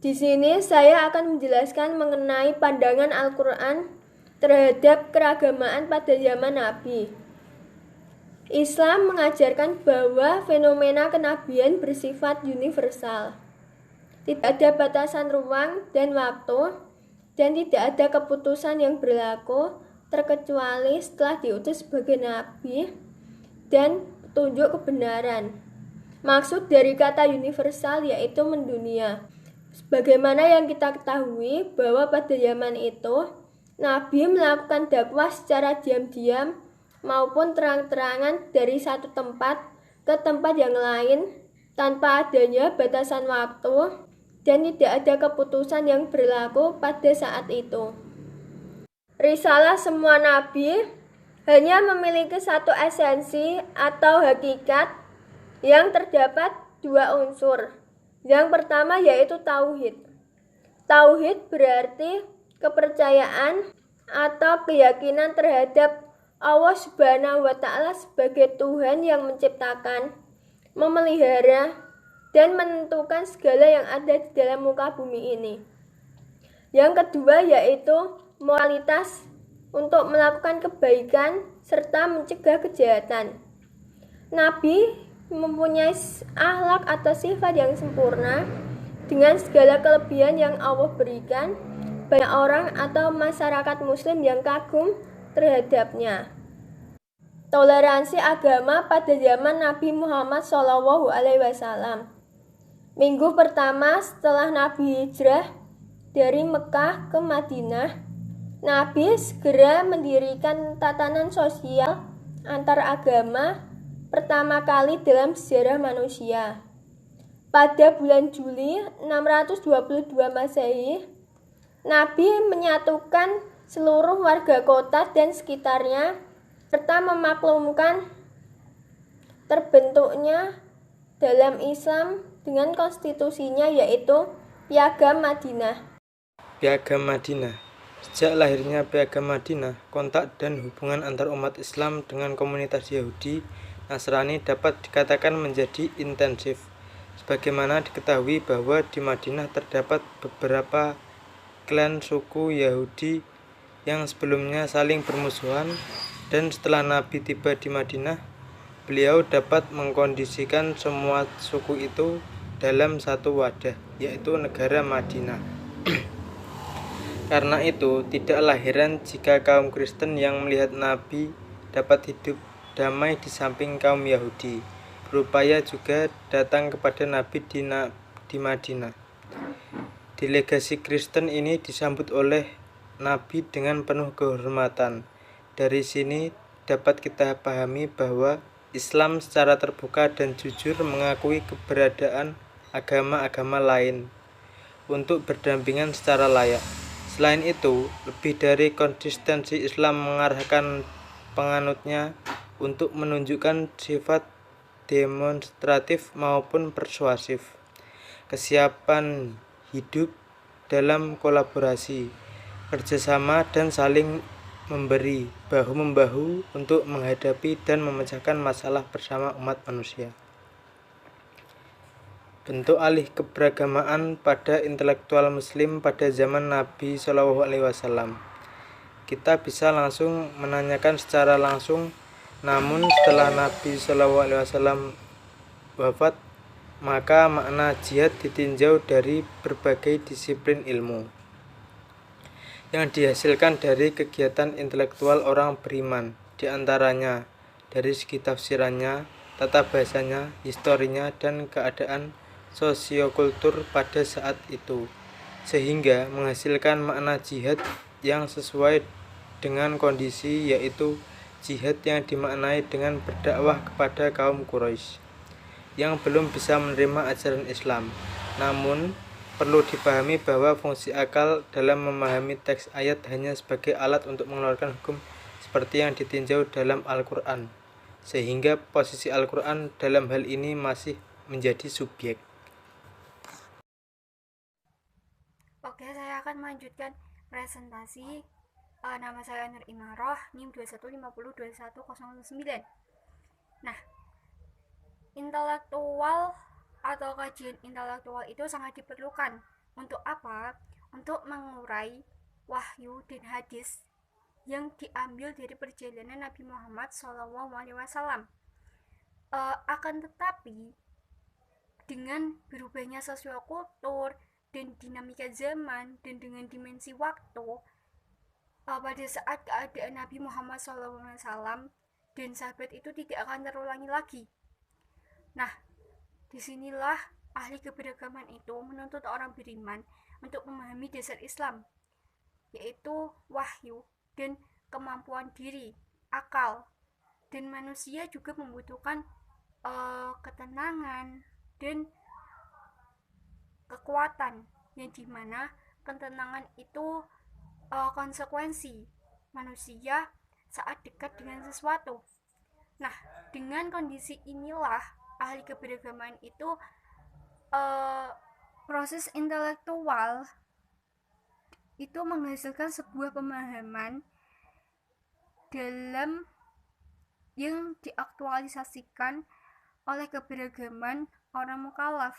Di sini saya akan menjelaskan mengenai pandangan Al-Quran terhadap keragamaan pada zaman Nabi. Islam mengajarkan bahwa fenomena kenabian bersifat universal. Tidak ada batasan ruang dan waktu, dan tidak ada keputusan yang berlaku terkecuali setelah diutus sebagai nabi dan petunjuk kebenaran. Maksud dari kata universal yaitu mendunia. Sebagaimana yang kita ketahui bahwa pada zaman itu Nabi melakukan dakwah secara diam-diam maupun terang-terangan dari satu tempat ke tempat yang lain tanpa adanya batasan waktu dan tidak ada keputusan yang berlaku pada saat itu. Risalah semua nabi hanya memiliki satu esensi atau hakikat yang terdapat dua unsur. Yang pertama yaitu tauhid. Tauhid berarti kepercayaan atau keyakinan terhadap Allah Subhanahu wa Ta'ala sebagai Tuhan yang menciptakan, memelihara, dan menentukan segala yang ada di dalam muka bumi ini. Yang kedua yaitu moralitas untuk melakukan kebaikan serta mencegah kejahatan. Nabi mempunyai akhlak atau sifat yang sempurna dengan segala kelebihan yang Allah berikan. Banyak orang atau masyarakat muslim yang kagum terhadapnya. Toleransi agama pada zaman Nabi Muhammad SAW. Minggu pertama setelah Nabi hijrah dari Mekah ke Madinah, Nabi segera mendirikan tatanan sosial antar agama pertama kali dalam sejarah manusia. Pada bulan Juli 622 Masehi, Nabi menyatukan seluruh warga kota dan sekitarnya serta memaklumkan terbentuknya dalam Islam dengan konstitusinya yaitu Piagam Madinah. Piagam Madinah. Sejak lahirnya Piagam Madinah, kontak dan hubungan antar umat Islam dengan komunitas Yahudi Nasrani dapat dikatakan menjadi intensif. Sebagaimana diketahui bahwa di Madinah terdapat beberapa klan suku Yahudi yang sebelumnya saling bermusuhan, dan setelah Nabi tiba di Madinah, beliau dapat mengkondisikan semua suku itu dalam satu wadah, yaitu negara Madinah. Karena itu, tidaklah heran jika kaum Kristen yang melihat Nabi dapat hidup damai di samping kaum Yahudi, berupaya juga datang kepada Nabi di Madinah. Delegasi Kristen ini disambut oleh Nabi dengan penuh kehormatan. Dari sini dapat kita pahami bahwa Islam secara terbuka dan jujur mengakui keberadaan agama-agama lain untuk berdampingan secara layak. Selain itu, lebih dari konsistensi Islam mengarahkan penganutnya untuk menunjukkan sifat demonstratif maupun persuasif, kesiapan hidup dalam kolaborasi, kerjasama, dan saling memberi bahu-membahu untuk menghadapi dan memecahkan masalah bersama umat manusia. Bentuk alih keberagamaan pada intelektual muslim pada zaman Nabi SAW. Kita bisa langsung menanyakan secara langsung, namun setelah Nabi SAW wafat, maka makna jihad ditinjau dari berbagai disiplin ilmu yang dihasilkan dari kegiatan intelektual orang beriman, diantaranya dari segi tafsirannya, tata bahasanya, historinya, dan keadaan sosiokultur pada saat itu, sehingga menghasilkan makna jihad yang sesuai dengan kondisi, yaitu jihad yang dimaknai dengan berdakwah kepada kaum Quraisy yang belum bisa menerima ajaran Islam. Namun, perlu dipahami bahwa fungsi akal dalam memahami teks ayat hanya sebagai alat untuk mengeluarkan hukum seperti yang ditinjau dalam Al-Quran, sehingga posisi Al-Quran dalam hal ini masih menjadi subjek. Oke, saya akan melanjutkan presentasi. Nama saya Nur Imaroh, NIM 21502109. Nah, intelektual atau kajian intelektual itu sangat diperlukan Untuk apa? Untuk mengurai wahyu dan hadis yang diambil dari perjalanan Nabi Muhammad SAW. Akan tetapi dengan berubahnya sosiokultur dan dinamika zaman dan dengan dimensi waktu, pada saat keadaan Nabi Muhammad SAW dan sahabat itu tidak akan terulangi lagi. Nah, disinilah ahli keberagaman itu menuntut orang beriman untuk memahami dasar Islam, yaitu wahyu dan kemampuan diri, akal, dan manusia juga membutuhkan ketenangan dan kekuatan, yang dimana ketenangan itu konsekuensi manusia saat dekat dengan sesuatu. Nah, dengan kondisi inilah ahli keberagaman itu proses intelektual itu menghasilkan sebuah pemahaman dalam yang diaktualisasikan oleh keberagaman orang mukallaf.